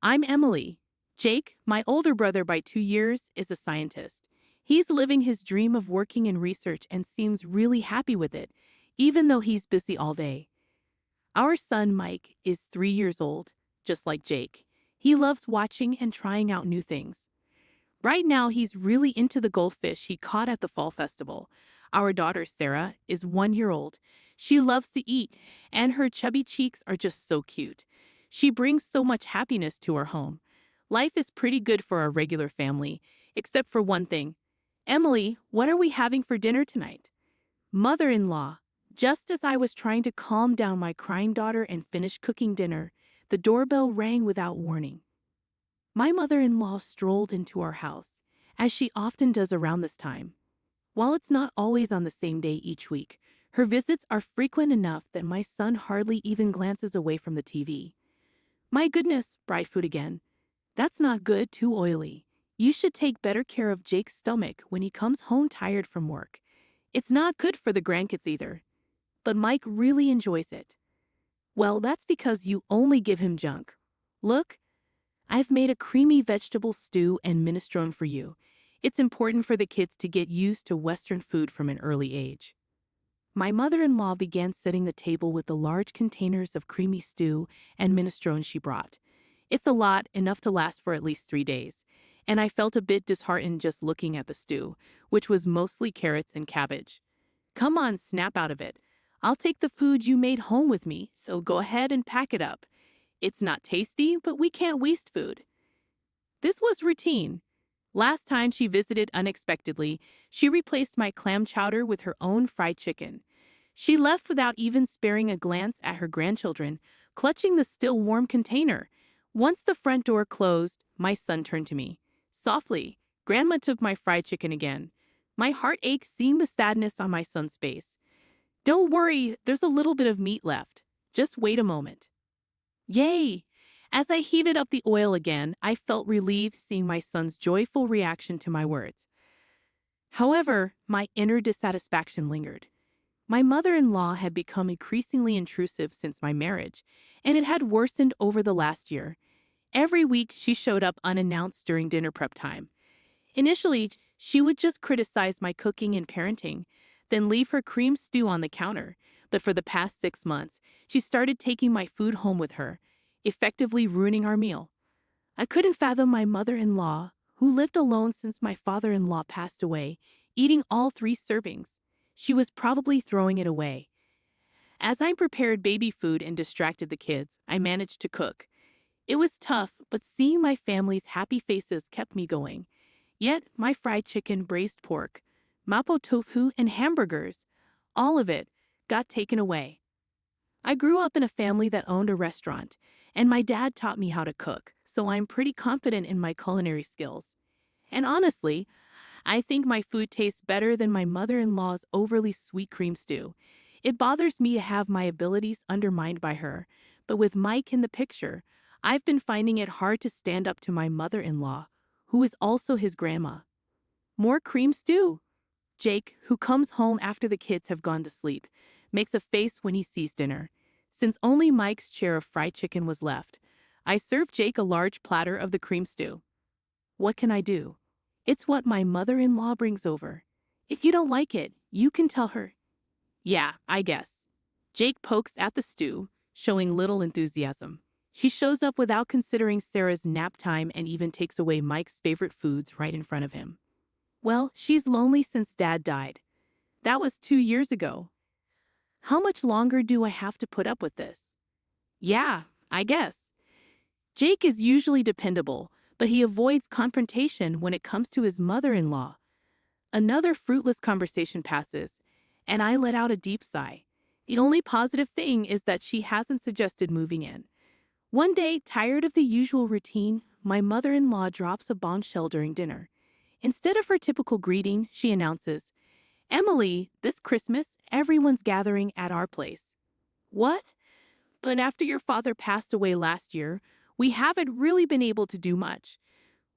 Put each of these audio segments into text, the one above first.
I'm Emily. Jake, my older brother by 2 years, is a scientist. He's living his dream of working in research and seems really happy with it, even though he's busy all day. Our son, Mike, is 3 years old, just like Jake. He loves watching and trying out new things. Right now, he's really into the goldfish he caught at the fall festival. Our daughter, Sarah, is 1 year old. She loves to eat, and her chubby cheeks are just so cute. She brings so much happiness to our home. Life is pretty good for our regular family, except for one thing. Emily, what are we having for dinner tonight? Mother-in-law. Just as I was trying to calm down my crying daughter and finish cooking dinner, the doorbell rang without warning. My mother-in-law strolled into our house, as she often does around this time. While it's not always on the same day each week, her visits are frequent enough that my son hardly even glances away from the TV. My goodness, fried food again. That's not good, too oily. You should take better care of Jake's stomach when he comes home tired from work. It's not good for the grandkids either. But Mike really enjoys it. Well, that's because you only give him junk. Look, I've made a creamy vegetable stew and minestrone for you. It's important for the kids to get used to Western food from an early age. My mother-in-law began setting the table with the large containers of creamy stew and minestrone she brought. It's a lot, enough to last for at least 3 days, and I felt a bit disheartened just looking at the stew, which was mostly carrots and cabbage. Come on, snap out of it. I'll take the food you made home with me, so go ahead and pack it up. It's not tasty, but we can't waste food. This was routine. Last time she visited unexpectedly, she replaced my clam chowder with her own fried chicken. She left without even sparing a glance at her grandchildren, clutching the still warm container. Once the front door closed, my son turned to me. Softly, Grandma took my fried chicken again. My heart ached seeing the sadness on my son's face. Don't worry, there's a little bit of meat left. Just wait a moment. Yay! As I heated up the oil again, I felt relieved seeing my son's joyful reaction to my words. However, my inner dissatisfaction lingered. My mother-in-law had become increasingly intrusive since my marriage, and it had worsened over the last year. Every week, she showed up unannounced during dinner prep time. Initially, she would just criticize my cooking and parenting, then leave her cream stew on the counter. But for the past 6 months, she started taking my food home with her, effectively ruining our meal. I couldn't fathom my mother-in-law, who lived alone since my father-in-law passed away, eating all 3 servings. She was probably throwing it away. As I prepared baby food and distracted the kids, I managed to cook. It was tough, but seeing my family's happy faces kept me going. Yet, my fried chicken, braised pork, mapo tofu, and hamburgers, all of it, got taken away. I grew up in a family that owned a restaurant, and my dad taught me how to cook, so I'm pretty confident in my culinary skills. And honestly, I think my food tastes better than my mother-in-law's overly sweet cream stew. It bothers me to have my abilities undermined by her, but with Mike in the picture, I've been finding it hard to stand up to my mother-in-law, who is also his grandma. More cream stew? Jake, who comes home after the kids have gone to sleep, makes a face when he sees dinner. Since only Mike's share of fried chicken was left, I served Jake a large platter of the cream stew. What can I do? It's what my mother-in-law brings over. If you don't like it, you can tell her. Yeah, I guess. Jake pokes at the stew, showing little enthusiasm. He shows up without considering Sarah's nap time and even takes away Mike's favorite foods right in front of him. Well, she's lonely since Dad died. That was 2 years ago. How much longer do I have to put up with this? Yeah, I guess. Jake is usually dependable, but he avoids confrontation when it comes to his mother-in-law. Another fruitless conversation passes, and I let out a deep sigh. The only positive thing is that she hasn't suggested moving in. One day, tired of the usual routine, my mother-in-law drops a bombshell during dinner. Instead of her typical greeting, she announces, Emily, this Christmas, everyone's gathering at our place. What? But after your father passed away last year, we haven't really been able to do much.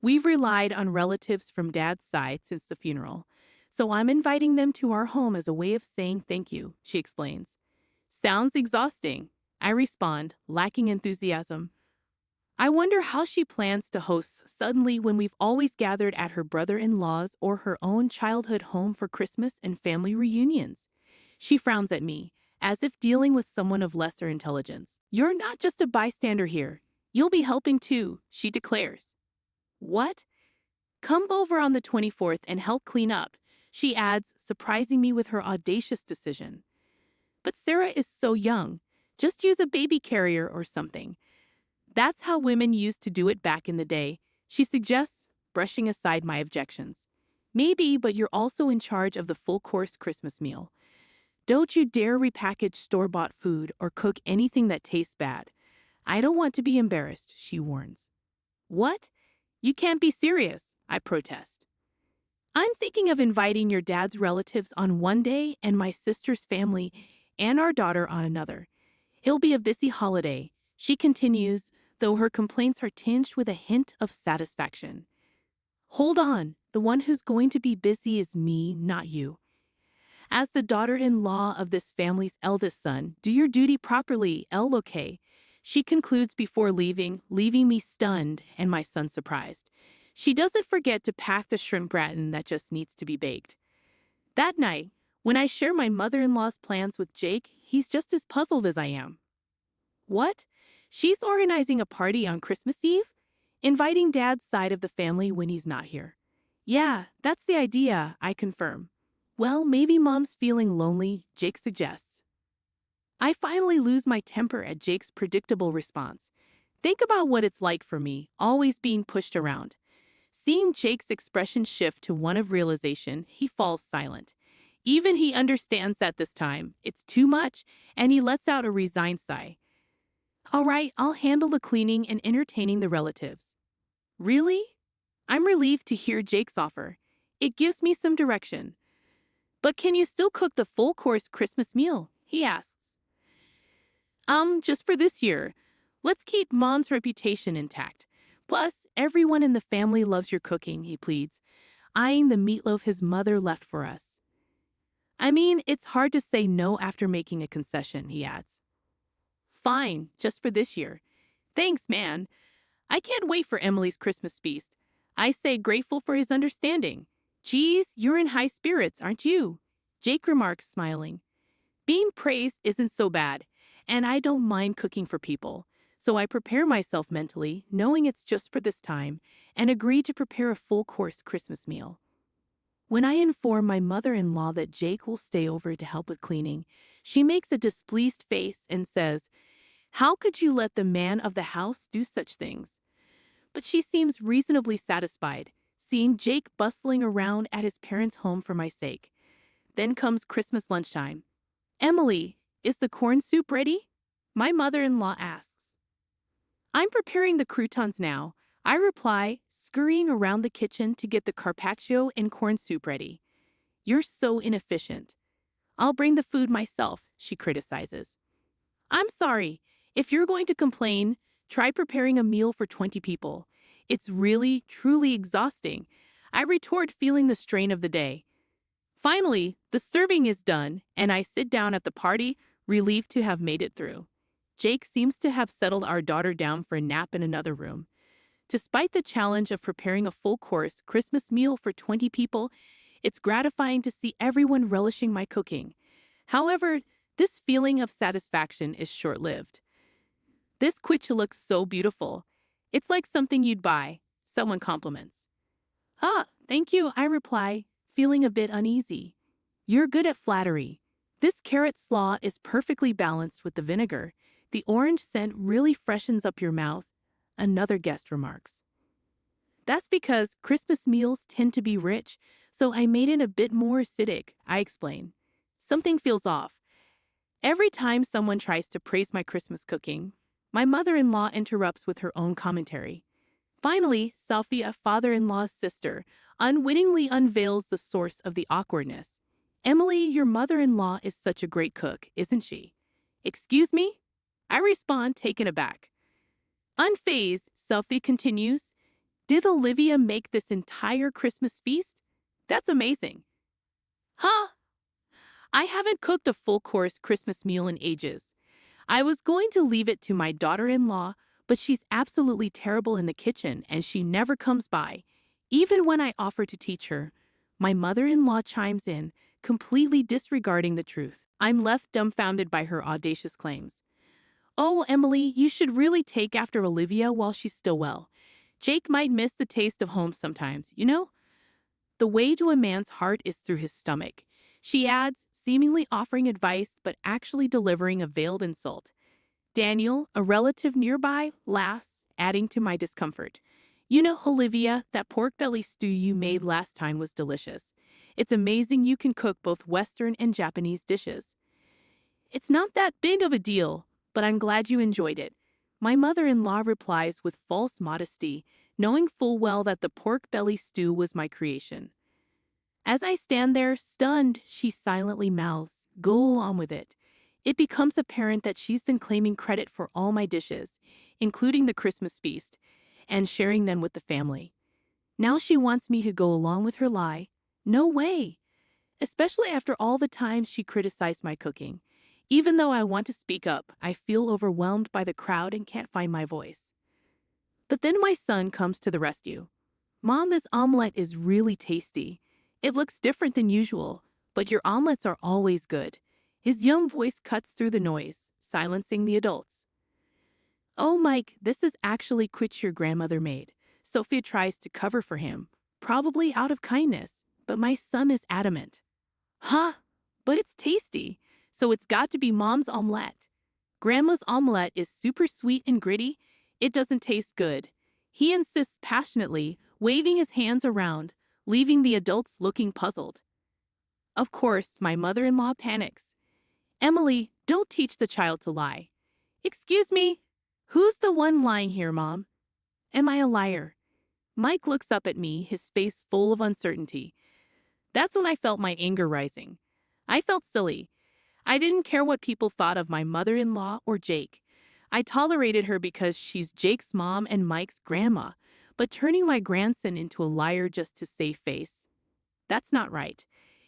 We've relied on relatives from Dad's side since the funeral, so I'm inviting them to our home as a way of saying thank you, she explains. Sounds exhausting, I respond, lacking enthusiasm. I wonder how she plans to host suddenly when we've always gathered at her brother-in-law's or her own childhood home for Christmas and family reunions. She frowns at me, as if dealing with someone of lesser intelligence. You're not just a bystander here. You'll be helping too, she declares. What? Come over on the 24th and help clean up, she adds, surprising me with her audacious decision. But Sarah is so young. Just use a baby carrier or something. That's how women used to do it back in the day, she suggests, brushing aside my objections. Maybe, but you're also in charge of the full-course Christmas meal. Don't you dare repackage store-bought food or cook anything that tastes bad. I don't want to be embarrassed, she warns. What? You can't be serious, I protest. I'm thinking of inviting your dad's relatives on one day and my sister's family and our daughter on another. It'll be a busy holiday, she continues, though her complaints are tinged with a hint of satisfaction. Hold on, the one who's going to be busy is me, not you. As the daughter-in-law of this family's eldest son, do your duty properly, LOK. She concludes before leaving me stunned and my son surprised. She doesn't forget to pack the shrimp gratin that just needs to be baked. That night, when I share my mother-in-law's plans with Jake, he's just as puzzled as I am. What? She's organizing a party on Christmas Eve? Inviting Dad's side of the family when he's not here. Yeah, that's the idea, I confirm. Well, maybe Mom's feeling lonely, Jake suggests. I finally lose my temper at Jake's predictable response. Think about what it's like for me, always being pushed around. Seeing Jake's expression shift to one of realization, he falls silent. Even he understands that this time, it's too much, and he lets out a resigned sigh. All right, I'll handle the cleaning and entertaining the relatives. Really? I'm relieved to hear Jake's offer. It gives me some direction. But can you still cook the full-course Christmas meal? He asks. Just for this year. Let's keep Mom's reputation intact. Plus, everyone in the family loves your cooking, he pleads, eyeing the meatloaf his mother left for us. I mean, it's hard to say no after making a concession, he adds. Fine, just for this year. Thanks, man. I can't wait for Emily's Christmas feast. I say grateful for his understanding. Geez, you're in high spirits, aren't you? Jake remarks, smiling. Being praised isn't so bad, and I don't mind cooking for people. So I prepare myself mentally, knowing it's just for this time, and agree to prepare a full-course Christmas meal. When I inform my mother-in-law that Jake will stay over to help with cleaning, she makes a displeased face and says, "How could you let the man of the house do such things?" But she seems reasonably satisfied, seeing Jake bustling around at his parents' home for my sake. Then comes Christmas lunchtime. Emily, is the corn soup ready? My mother-in-law asks. I'm preparing the croutons now, I reply, scurrying around the kitchen to get the carpaccio and corn soup ready. You're so inefficient. I'll bring the food myself, she criticizes. I'm sorry. If you're going to complain, try preparing a meal for 20 people. It's really, truly exhausting, I retort, feeling the strain of the day. Finally, the serving is done, and I sit down at the party, relieved to have made it through. Jake seems to have settled our daughter down for a nap in another room. Despite the challenge of preparing a full-course Christmas meal for 20 people, it's gratifying to see everyone relishing my cooking. However, this feeling of satisfaction is short-lived. This quiche looks so beautiful. It's like something you'd buy, someone compliments. Ah, thank you, I reply, feeling a bit uneasy. You're good at flattery. This carrot slaw is perfectly balanced with the vinegar. The orange scent really freshens up your mouth, another guest remarks. That's because Christmas meals tend to be rich, so I made it a bit more acidic, I explain. Something feels off. Every time someone tries to praise my Christmas cooking, my mother-in-law interrupts with her own commentary. Finally, Sophia, father-in-law's sister, unwittingly unveils the source of the awkwardness. Emily, your mother-in-law is such a great cook, isn't she? Excuse me? I respond, taken aback. Unfazed, Sophie continues, did Olivia make this entire Christmas feast? That's amazing. Huh? I haven't cooked a full-course Christmas meal in ages. I was going to leave it to my daughter-in-law, but she's absolutely terrible in the kitchen and she never comes by. Even when I offer to teach her, my mother-in-law chimes in, completely disregarding the truth. I'm left dumbfounded by her audacious claims. Oh, Emily, you should really take after Olivia while she's still well. Jake might miss the taste of home sometimes, you know? The way to a man's heart is through his stomach. She adds, seemingly offering advice but actually delivering a veiled insult. Daniel, a relative nearby, laughs, adding to my discomfort. You know, Olivia, that pork belly stew you made last time was delicious. It's amazing you can cook both Western and Japanese dishes. It's not that big of a deal, but I'm glad you enjoyed it. My mother-in-law replies with false modesty, knowing full well that the pork belly stew was my creation. As I stand there, stunned, she silently mouths, "Go on with it." It becomes apparent that she's been claiming credit for all my dishes, including the Christmas feast, and sharing them with the family. Now she wants me to go along with her lie. No way! Especially after all the times she criticized my cooking. Even though I want to speak up, I feel overwhelmed by the crowd and can't find my voice. But then my son comes to the rescue. Mom, this omelet is really tasty. It looks different than usual, but your omelets are always good. His young voice cuts through the noise, silencing the adults. Oh, Mike, this is actually quiche your grandmother made. Sophia tries to cover for him, probably out of kindness, but my son is adamant. Huh? But it's tasty, so it's got to be Mom's omelette. Grandma's omelette is super sweet and gritty. It doesn't taste good. He insists passionately, waving his hands around, leaving the adults looking puzzled. Of course, my mother-in-law panics. Emily, don't teach the child to lie. Excuse me? Who's the one lying here, Mom? Am I a liar? Mike looks up at me, his face full of uncertainty. That's when I felt my anger rising. I felt silly. I didn't care what people thought of my mother-in-law or Jake. I tolerated her because she's Jake's mom and Mike's grandma, but turning my grandson into a liar just to save face, that's not right.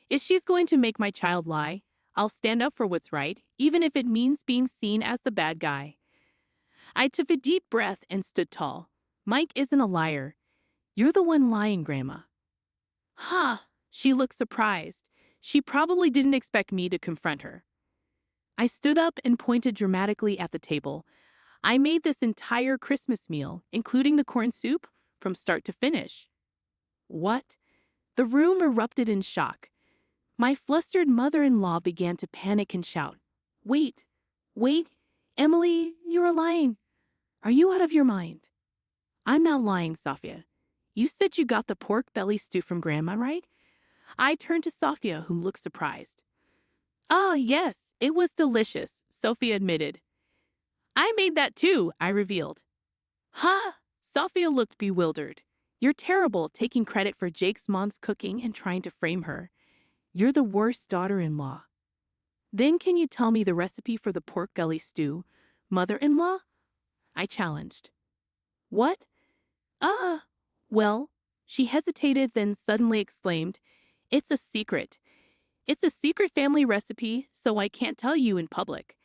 If she's going to make my child lie, I'll stand up for what's right, even if it means being seen as the bad guy. I took a deep breath and stood tall. Mike isn't a liar. You're the one lying, Grandma. Huh, she looked surprised. She probably didn't expect me to confront her. I stood up and pointed dramatically at the table. I made this entire Christmas meal, including the corn soup, from start to finish. What? The room erupted in shock. My flustered mother-in-law began to panic and shout, Wait, Emily, you're lying. Are you out of your mind? I'm not lying, Sophia. You said you got the pork belly stew from Grandma, right? I turned to Sophia, who looked surprised. Ah, yes, it was delicious, Sophia admitted. I made that too, I revealed. Ha! Sophia looked bewildered. You're terrible, taking credit for Jake's mom's cooking and trying to frame her. You're the worst daughter-in-law. Then can you tell me the recipe for the pork belly stew, mother-in-law? I challenged. What? Well, she hesitated, then suddenly exclaimed, It's a secret. It's a secret family recipe, so I can't tell you in public.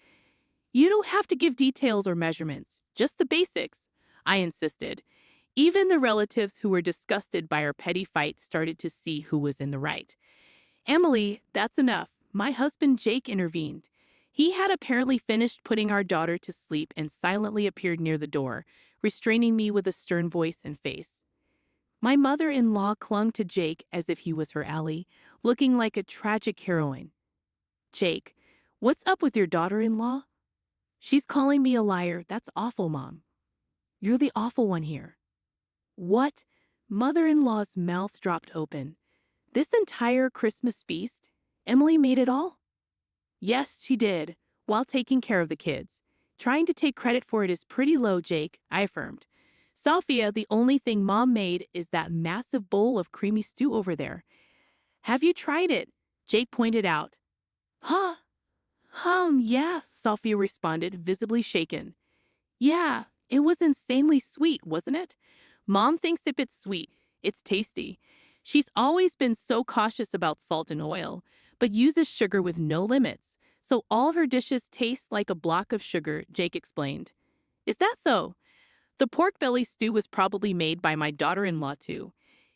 You don't have to give details or measurements, just the basics, I insisted. Even the relatives who were disgusted by our petty fight started to see who was in the right. Emily, that's enough. My husband Jake intervened. He had apparently finished putting our daughter to sleep and silently appeared near the door, restraining me with a stern voice and face. My mother-in-law clung to Jake as if he was her ally, looking like a tragic heroine. Jake, what's up with your daughter-in-law? She's calling me a liar. That's awful, Mom. You're the awful one here. What? Mother-in-law's mouth dropped open. This entire Christmas feast? Emily made it all? Yes, she did, while taking care of the kids. Trying to take credit for it is pretty low, Jake, I affirmed. Sophia, the only thing Mom made is that massive bowl of creamy stew over there. Have you tried it? Jake pointed out. Huh? Yeah, Sophia responded, visibly shaken. Yeah, it was insanely sweet, wasn't it? Mom thinks if it's sweet, it's tasty. She's always been so cautious about salt and oil, but uses sugar with no limits, so all her dishes taste like a block of sugar, Jake explained. Is that so? The pork belly stew was probably made by my daughter-in-law too.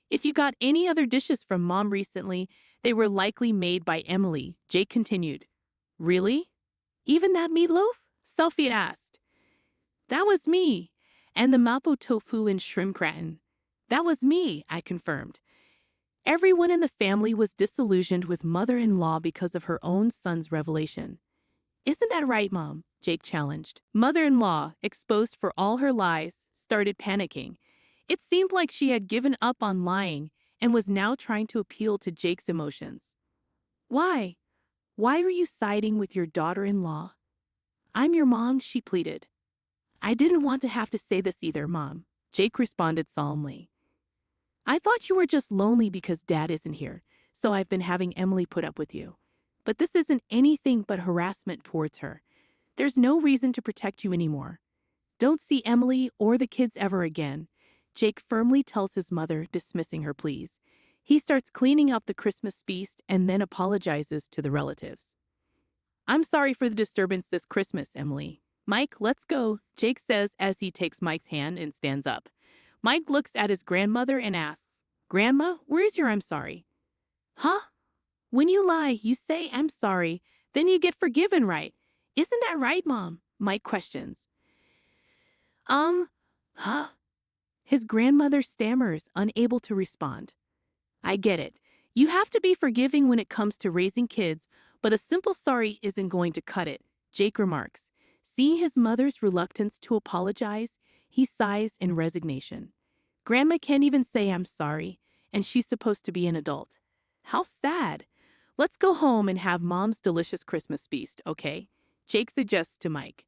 If you got any other dishes from Mom recently, they were likely made by Emily, Jake continued. Really? Even that meatloaf? Sophie asked. That was me. And the mapo tofu and shrimp gratin. That was me, I confirmed. Everyone in the family was disillusioned with mother-in-law because of her own son's revelation. Isn't that right, Mom? Jake challenged. Mother-in-law, exposed for all her lies, started panicking. It seemed like she had given up on lying and was now trying to appeal to Jake's emotions. Why? Why are you siding with your daughter-in-law? I'm your mom, she pleaded. I didn't want to have to say this either, Mom, Jake responded solemnly. I thought you were just lonely because Dad isn't here, so I've been having Emily put up with you. But this isn't anything but harassment towards her. There's no reason to protect you anymore. Don't see Emily or the kids ever again, Jake firmly tells his mother, dismissing her pleas. He starts cleaning up the Christmas feast and then apologizes to the relatives. I'm sorry for the disturbance this Christmas, Emily. Mike, let's go, Jake says as he takes Mike's hand and stands up. Mike looks at his grandmother and asks, Grandma, where's your I'm sorry? Huh? When you lie, you say I'm sorry, then you get forgiven, right? Isn't that right, Mom? Mike questions. Huh? His grandmother stammers, unable to respond. I get it. You have to be forgiving when it comes to raising kids, but a simple sorry isn't going to cut it, Jake remarks. Seeing his mother's reluctance to apologize, he sighs in resignation. Grandma can't even say I'm sorry, and she's supposed to be an adult. How sad. Let's go home and have Mom's delicious Christmas feast, okay? Jake suggests to Mike.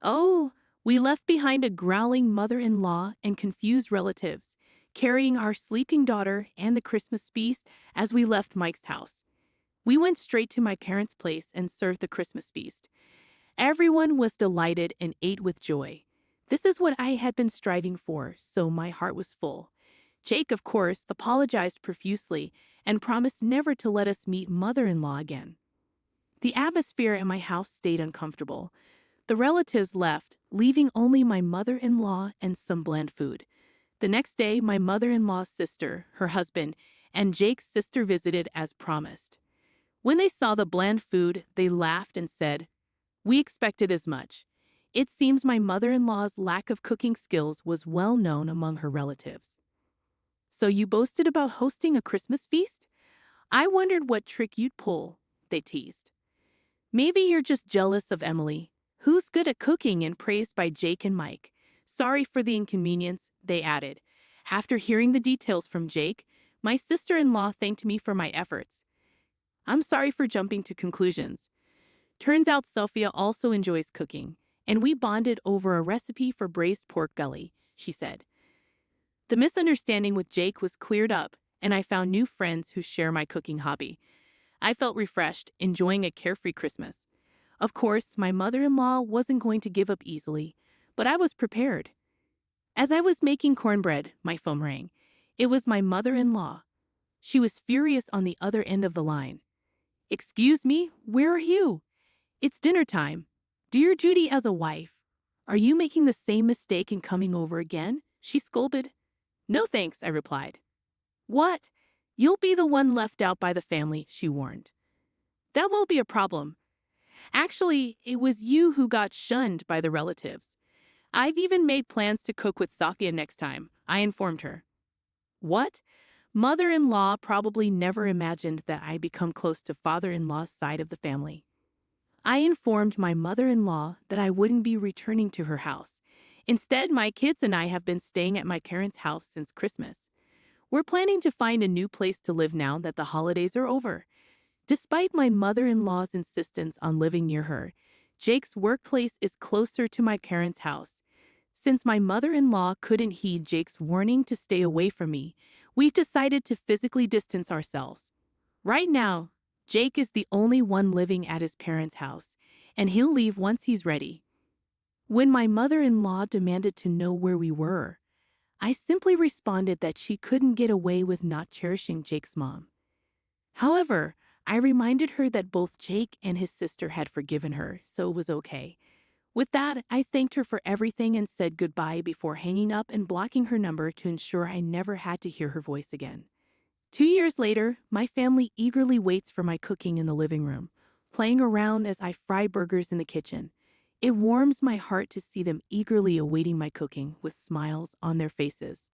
Oh, we left behind a growling mother-in-law and confused relatives, carrying our sleeping daughter and the Christmas feast as we left Mike's house. We went straight to my parents' place and served the Christmas feast. Everyone was delighted and ate with joy. This is what I had been striving for, so my heart was full. Jake, of course, apologized profusely and promised never to let us meet mother-in-law again. The atmosphere at my house stayed uncomfortable. The relatives left, leaving only my mother-in-law and some bland food. The next day, my mother-in-law's sister, her husband, and Jake's sister visited as promised. When they saw the bland food, they laughed and said, We expected as much. It seems my mother-in-law's lack of cooking skills was well known among her relatives. So you boasted about hosting a Christmas feast? I wondered what trick you'd pull, they teased. Maybe you're just jealous of Emily, who's good at cooking and praised by Jake and Mike. Sorry for the inconvenience, they added. After hearing the details from Jake, my sister-in-law thanked me for my efforts. I'm sorry for jumping to conclusions. Turns out Sophia also enjoys cooking, and we bonded over a recipe for braised pork belly, she said. The misunderstanding with Jake was cleared up, and I found new friends who share my cooking hobby. I felt refreshed, enjoying a carefree Christmas. Of course, my mother-in-law wasn't going to give up easily, but I was prepared. As I was making cornbread, my phone rang. It was my mother-in-law. She was furious on the other end of the line. Excuse me, where are you? It's dinner time. Do your duty as a wife. Are you making the same mistake in coming over again? She scolded. No thanks, I replied. What? You'll be the one left out by the family, she warned. That won't be a problem. Actually, it was you who got shunned by the relatives. I've even made plans to cook with Sophia next time, I informed her. What? Mother-in-law probably never imagined that I'd become close to father-in-law's side of the family. I informed my mother-in-law that I wouldn't be returning to her house. Instead, my kids and I have been staying at my parents' house since Christmas. We're planning to find a new place to live now that the holidays are over. Despite my mother-in-law's insistence on living near her, Jake's workplace is closer to my parents' house. Since my mother-in-law couldn't heed Jake's warning to stay away from me, we've decided to physically distance ourselves. Right now, Jake is the only one living at his parents' house, and he'll leave once he's ready. When my mother-in-law demanded to know where we were, I simply responded that she couldn't get away with not cherishing Jake's mom. However, I reminded her that both Jake and his sister had forgiven her, so it was okay. With that, I thanked her for everything and said goodbye before hanging up and blocking her number to ensure I never had to hear her voice again. 2 years later, my family eagerly waits for my cooking in the living room, playing around as I fry burgers in the kitchen. It warms my heart to see them eagerly awaiting my cooking with smiles on their faces.